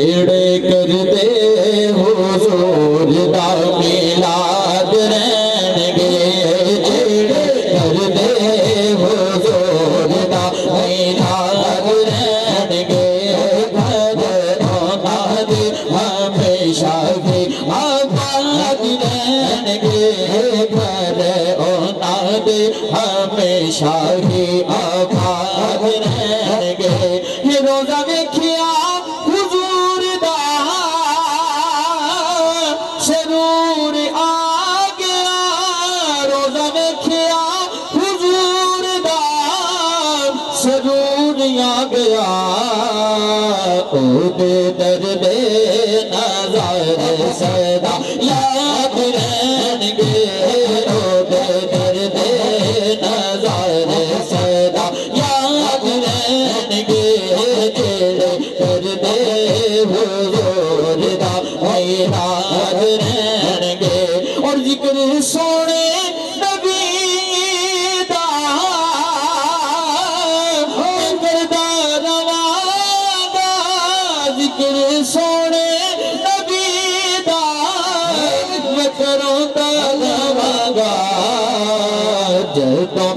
ایڑے کر دے حضور دا میلاد رہن گے، ایڑے کر دے حضور دا میلاد رہن گے، گھر آباد ہمیشہ ہی آباد رہن گے، گھر آباد ہمیشہ ہی آباد رہن گے۔ یہ روزہ ویکھیا سرور آ گیا، روزہ ویکھیا حضور دا سرور آ گیا، او دے درد نظر سدا یاد رہن گے، او دے درد نظر سدا یاد رہن گے، درد حضور دا میلاد رہن گے۔ اور ذکر سونے نبی دا کردہ رواں دا، ذکر سونے نبی دا میں کروں دا رواں گا، جدوں